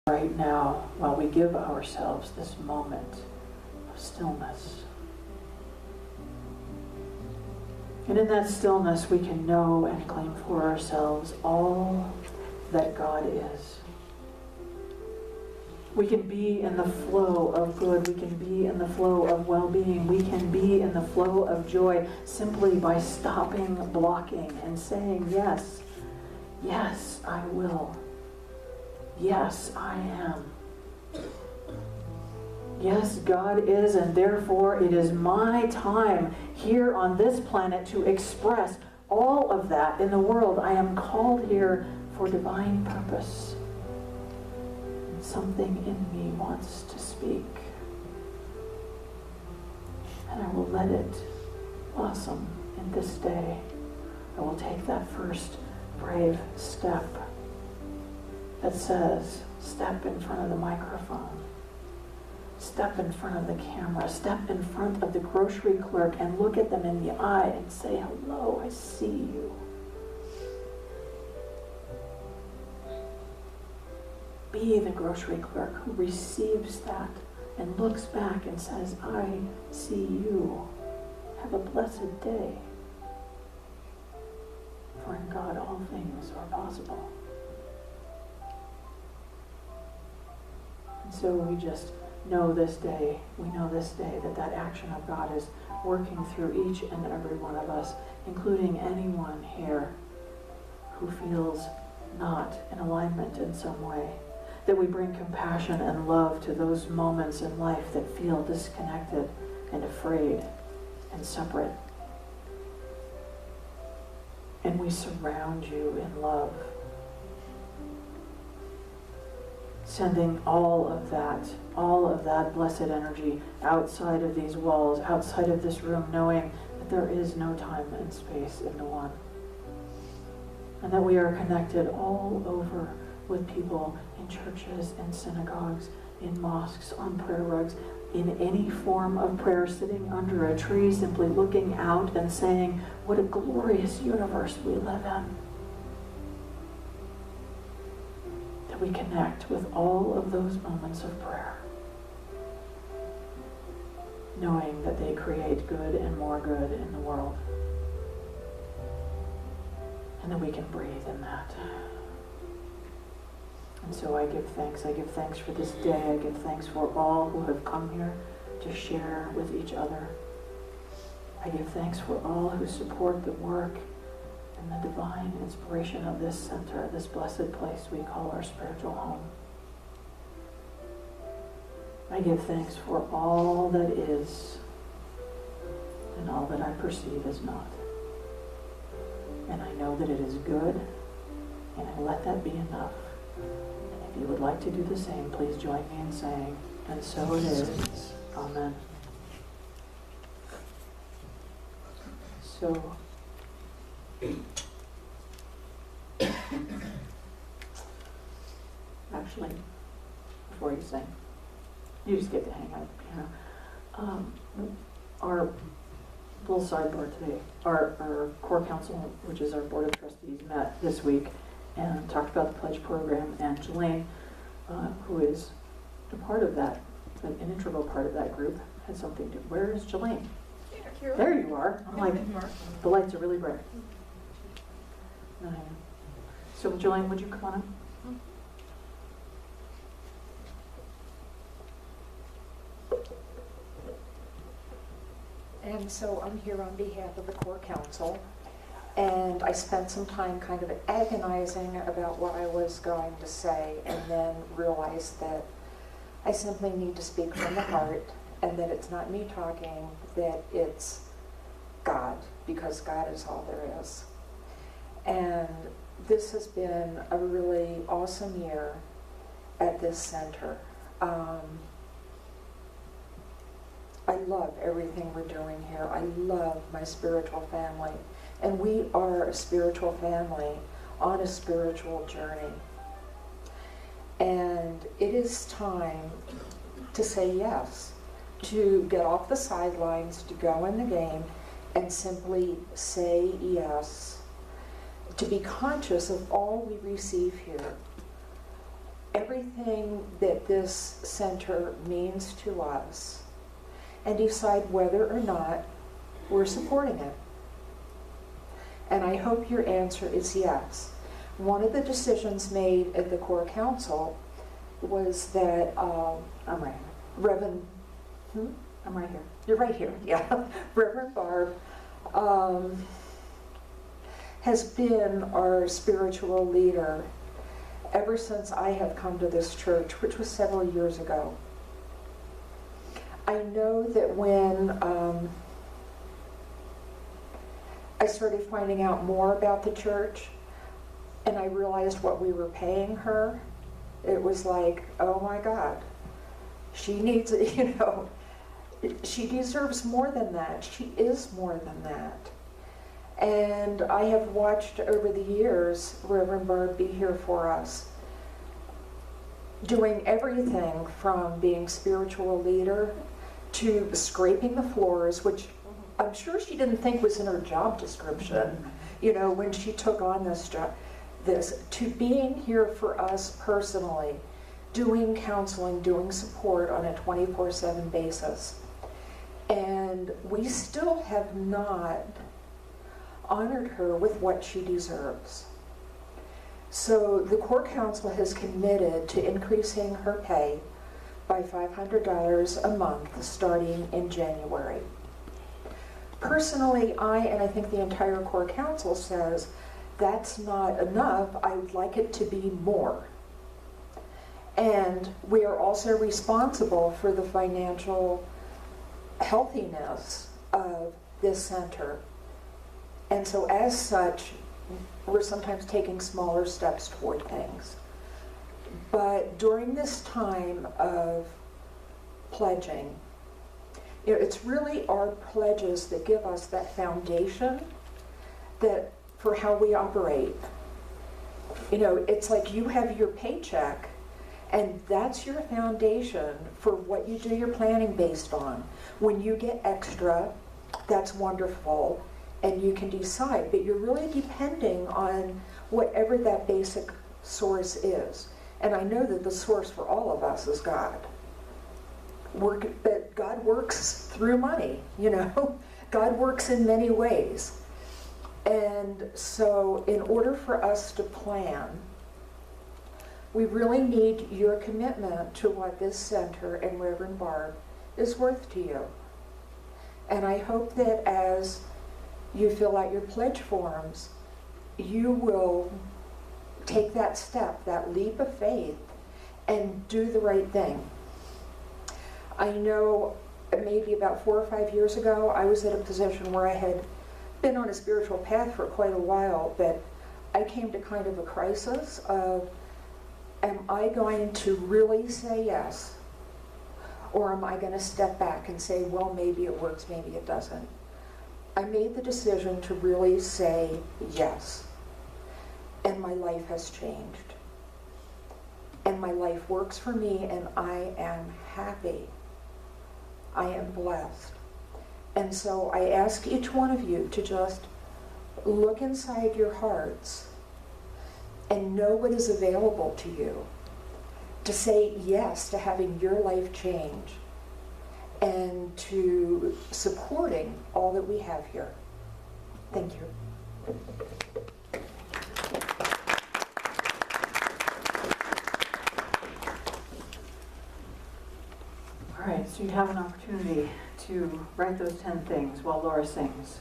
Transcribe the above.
right now, while we give ourselves this moment of stillness. And in that stillness, we can know and claim for ourselves all that God is. We can be in the flow of good. We can be in the flow of well-being. We can be in the flow of joy simply by stopping blocking and saying, yes, yes, I will. Yes, I am. Yes, God is, and therefore it is my time here on this planet to express all of that in the world. I am called here for divine purpose. And something in me wants to speak. And I will let it blossom in this day. I will take that first brave step that says, step in front of the microphone. Step in front of the camera, step in front of the grocery clerk and look at them in the eye and say, hello, I see you. Be the grocery clerk who receives that and looks back and says, I see you. Have a blessed day. For in God all things are possible. And so we just know this day, that action of God is working through each and every one of us, including anyone here who feels not in alignment in some way. That we bring compassion and love to those moments in life that feel disconnected and afraid and separate. And we surround you in love, sending all of that blessed energy outside of these walls, outside of this room, knowing that there is no time and space in the one. And that we are connected all over with people in churches and synagogues, in mosques, on prayer rugs, in any form of prayer, sitting under a tree, simply looking out and saying, what a glorious universe we live in. We connect with all of those moments of prayer, knowing that they create good and more good in the world, and that we can breathe in that. And so I give thanks. I give thanks for this day. I give thanks for all who have come here to share with each other. I give thanks for all who support the work and the divine inspiration of this center, this blessed place we call our spiritual home. I give thanks for all that is and all that I perceive as not. And I know that it is good, and I let that be enough. And if you would like to do the same, please join me in saying, and so it is. Amen. So, actually, before you sing, you just get to hang out at the piano. Our little sidebar today, our core council, which is our board of trustees, met this week and talked about the pledge program. And Jelaine, who is a part of that, an integral part of that group, had something to. Where is Jelaine? There you are. I'm like, the lights are really bright. So, Jelaine, would you come on up? And so I'm here on behalf of the core council, and I spent some time kind of agonizing about what I was going to say, and then realized that I simply need to speak from the heart, and that it's not me talking, that it's God, because God is all there is. And this has been a really awesome year at this center. I love everything we're doing here. I love my spiritual family. And we are a spiritual family on a spiritual journey. And it is time to say yes, to get off the sidelines, to go in the game, and simply say yes, to be conscious of all we receive here, everything that this center means to us and decide whether or not we're supporting it. And I hope your answer is yes. One of the decisions made at the Core Council was that I'm right here. Reverend, I'm right here. you're right here, yeah. Reverend Barb has been our spiritual leader ever since I have come to this church, which was several years ago. I know that when I started finding out more about the church and I realized what we were paying her, it was like, oh my God, she needs, she deserves more than that. She is more than that. And I have watched over the years Reverend Barb be here for us, doing everything from being spiritual leader to scraping the floors, which I'm sure she didn't think was in her job description, when she took on this job, to being here for us personally, doing counseling, doing support on a 24/7 basis. And we still have not honored her with what she deserves. So the Core Council has committed to increasing her pay by $500 a month starting in January. Personally, and I think the entire Core Council says that's not enough. I would like it to be more. And we are also responsible for the financial healthiness of this center. And so as such, we're sometimes taking smaller steps toward things. But during this time of pledging, it's really our pledges that give us that foundation that for how we operate. It's like you have your paycheck and that's your foundation for what you do your planning based on. When you get extra, that's wonderful and you can decide, but you're really depending on whatever that basic source is. And I know that the source for all of us is God. But God works through money, God works in many ways. And so in order for us to plan, we really need your commitment to what this center and Reverend Barb is worth to you. And I hope that as you fill out your pledge forms, you will take that step, that leap of faith, and do the right thing. I know maybe about 4 or 5 years ago, I was at a position where I had been on a spiritual path for quite a while, but I came to kind of a crisis of, am I going to really say yes? Or am I going to step back and say, well, maybe it works, maybe it doesn't? I made the decision to really say yes. And my life has changed. And my life works for me, and I am happy. I am blessed. And so I ask each one of you to just look inside your hearts and know what is available to you, to say yes to having your life change and to supporting all that we have here. Thank you. All right, so you have an opportunity to write those 10 things while Laura sings.